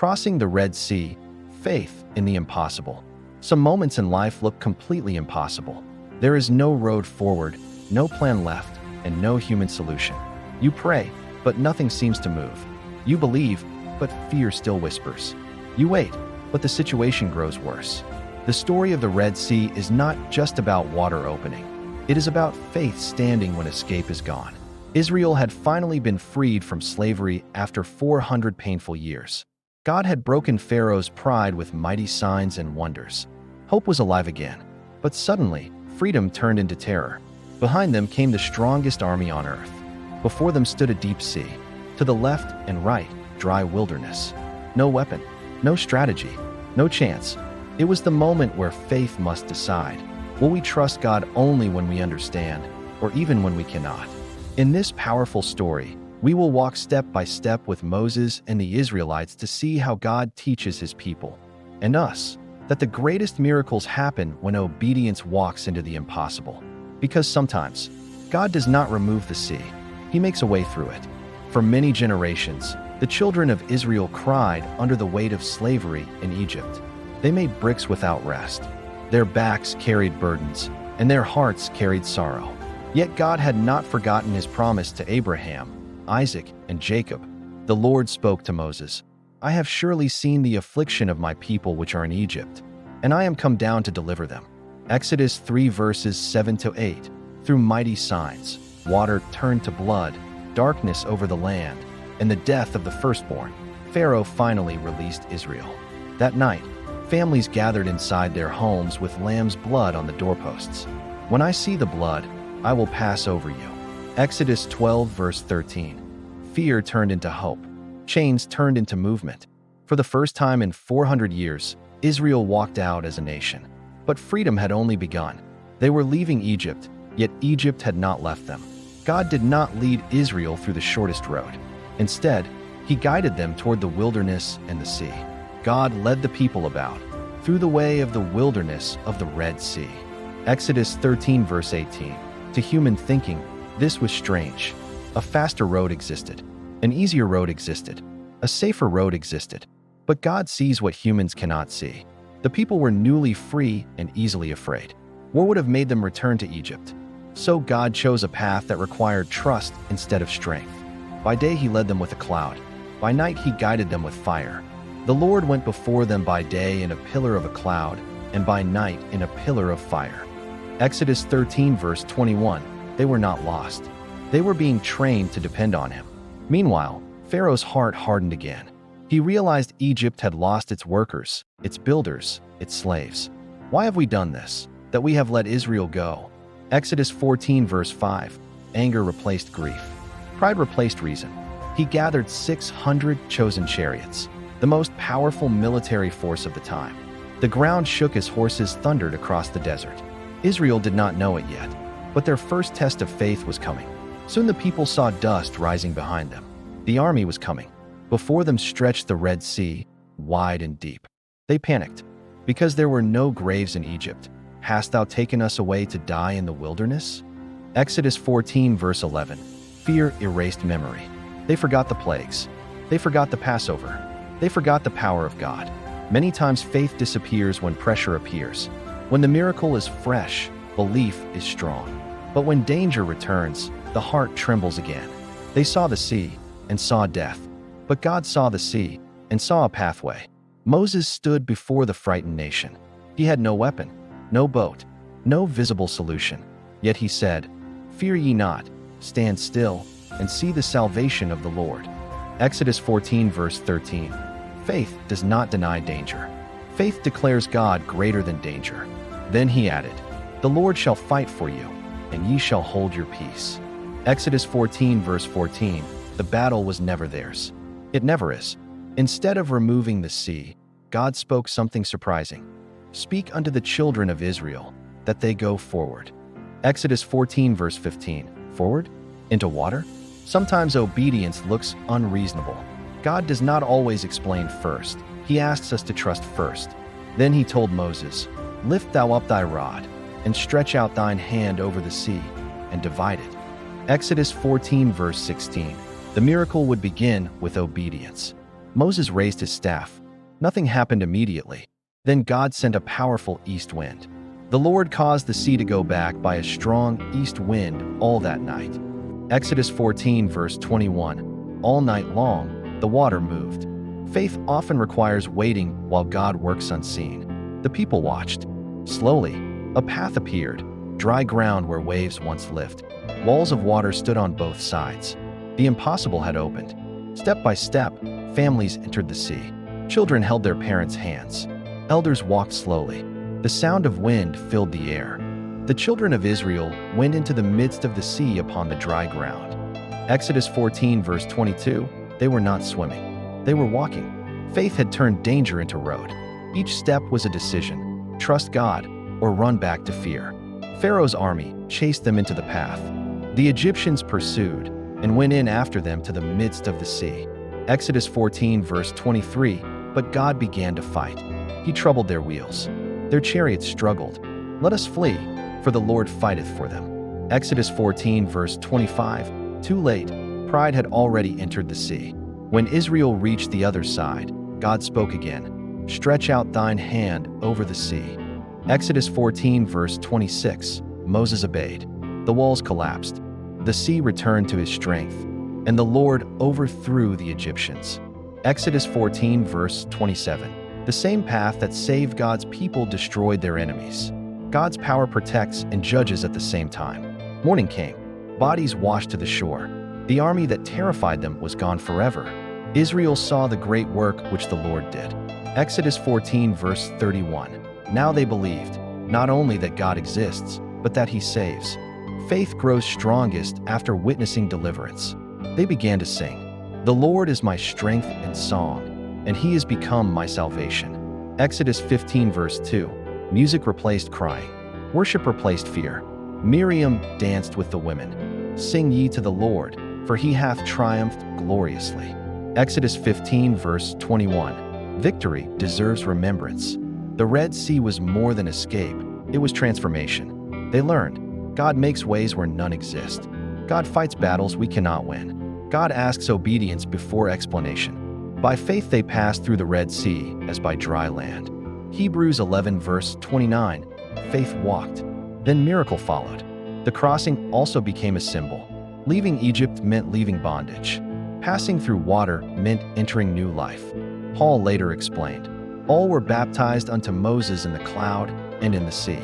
Crossing the Red Sea, faith in the impossible. Some moments in life look completely impossible. There is no road forward, no plan left, and no human solution. You pray, but nothing seems to move. You believe, but fear still whispers. You wait, but the situation grows worse. The story of the Red Sea is not just about water opening. It is about faith standing when escape is gone. Israel had finally been freed from slavery after 400 painful years. God had broken Pharaoh's pride with mighty signs and wonders. Hope was alive again. But suddenly, freedom turned into terror. Behind them came the strongest army on earth. Before them stood a deep sea. To the left and right, dry wilderness. No weapon, no strategy, no chance. It was the moment where faith must decide. Will we trust God only when we understand, or even when we cannot? In this powerful story, we will walk step by step with Moses and the Israelites to see how God teaches his people, and us, that the greatest miracles happen when obedience walks into the impossible. Because sometimes, God does not remove the sea. He makes a way through it. For many generations, the children of Israel cried under the weight of slavery in Egypt. They made bricks without rest. Their backs carried burdens, and their hearts carried sorrow. Yet God had not forgotten his promise to Abraham, Isaac, and Jacob. The Lord spoke to Moses, "I have surely seen the affliction of my people which are in Egypt, and I am come down to deliver them." Exodus 3 verses 7-8. Through mighty signs, water turned to blood, darkness over the land, and the death of the firstborn, Pharaoh finally released Israel. That night, families gathered inside their homes with lamb's blood on the doorposts. "When I see the blood, I will pass over you." Exodus 12 verse 13. Fear turned into hope. Chains turned into movement. For the first time in 400 years, Israel walked out as a nation. But freedom had only begun. They were leaving Egypt, yet Egypt had not left them. God did not lead Israel through the shortest road. Instead, he guided them toward the wilderness and the sea. God led the people about, through the way of the wilderness of the Red Sea. Exodus 13 verse 18. To human thinking, this was strange. A faster road existed. An easier road existed. A safer road existed. But God sees what humans cannot see. The people were newly free and easily afraid. What would have made them return to Egypt? So God chose a path that required trust instead of strength. By day he led them with a cloud. By night he guided them with fire. The Lord went before them by day in a pillar of a cloud, and by night in a pillar of fire. Exodus 13 verse 21. They were not lost. They were being trained to depend on him. Meanwhile, Pharaoh's heart hardened again. He realized Egypt had lost its workers, its builders, its slaves. Why have we done this, that we have let Israel go? Exodus 14 verse 5. Anger replaced grief. Pride replaced reason. He gathered 600 chosen chariots, the most powerful military force of the time. The ground shook as horses thundered across the desert. Israel did not know it yet, but their first test of faith was coming. Soon the people saw dust rising behind them. The army was coming. Before them stretched the Red Sea, wide and deep. They panicked, because there were no graves in Egypt. Hast thou taken us away to die in the wilderness? Exodus 14 verse 11. Fear erased memory. They forgot the plagues. They forgot the Passover. They forgot the power of God. Many times faith disappears when pressure appears. When the miracle is fresh, belief is strong. But when danger returns, the heart trembles again. They saw the sea and saw death. But God saw the sea and saw a pathway. Moses stood before the frightened nation. He had no weapon, no boat, no visible solution. Yet he said, "Fear ye not, stand still, and see the salvation of the Lord." Exodus 14 verse 13. Faith does not deny danger. Faith declares God greater than danger. Then he added, "The Lord shall fight for you, and ye shall hold your peace." Exodus 14 verse 14. The battle was never theirs. It never is. Instead of removing the sea, God spoke something surprising. "Speak unto the children of Israel, that they go forward." Exodus 14 verse 15. Forward? Into water? Sometimes obedience looks unreasonable. God does not always explain first. He asks us to trust first. Then he told Moses, "Lift thou up thy rod, and stretch out thine hand over the sea, and divide it." Exodus 14 verse 16. The miracle would begin with obedience. Moses raised his staff. Nothing happened immediately. Then God sent a powerful east wind. The Lord caused the sea to go back by a strong east wind all that night. Exodus 14 verse 21. All night long, the water moved. Faith often requires waiting while God works unseen. The people watched. Slowly, a path appeared, dry ground where waves once lived. Walls of water stood on both sides. The impossible had opened. Step by step, families entered the sea. Children held their parents' hands. Elders walked slowly. The sound of wind filled the air. The children of Israel went into the midst of the sea upon the dry ground. Exodus 14 verse 22. They were not swimming. They were walking. Faith had turned danger into road. Each step was a decision. Trust God or run back to fear. Pharaoh's army chased them into the path. The Egyptians pursued and went in after them to the midst of the sea. Exodus 14 verse 23. But God began to fight. He troubled their wheels. Their chariots struggled. Let us flee, for the Lord fighteth for them. Exodus 14 verse 25. Too late. Pride had already entered the sea. When Israel reached the other side, God spoke again. Stretch out thine hand over the sea. Exodus 14 verse 26. Moses obeyed. The walls collapsed. The sea returned to his strength, and the Lord overthrew the Egyptians. Exodus 14 verse 27. The same path that saved God's people destroyed their enemies. God's power protects and judges at the same time. Morning came. Bodies washed to the shore. The army that terrified them was gone forever. Israel saw the great work which the Lord did. Exodus 14 verse 31. Now they believed, not only that God exists, but that He saves. Faith grows strongest after witnessing deliverance. They began to sing, "The Lord is my strength and song, and He has become my salvation." Exodus 15 verse 2. Music replaced crying. Worship replaced fear. Miriam danced with the women. Sing ye to the Lord, for He hath triumphed gloriously. Exodus 15 verse 21. Victory deserves remembrance. The Red Sea was more than escape, it was transformation. They learned, God makes ways where none exist. God fights battles we cannot win. God asks obedience before explanation. By faith they passed through the Red Sea as by dry land. Hebrews 11 verse 29. Faith walked. Then miracle followed. The crossing also became a symbol. Leaving Egypt meant leaving bondage. Passing through water meant entering new life. Paul later explained, all were baptized unto Moses in the cloud and in the sea.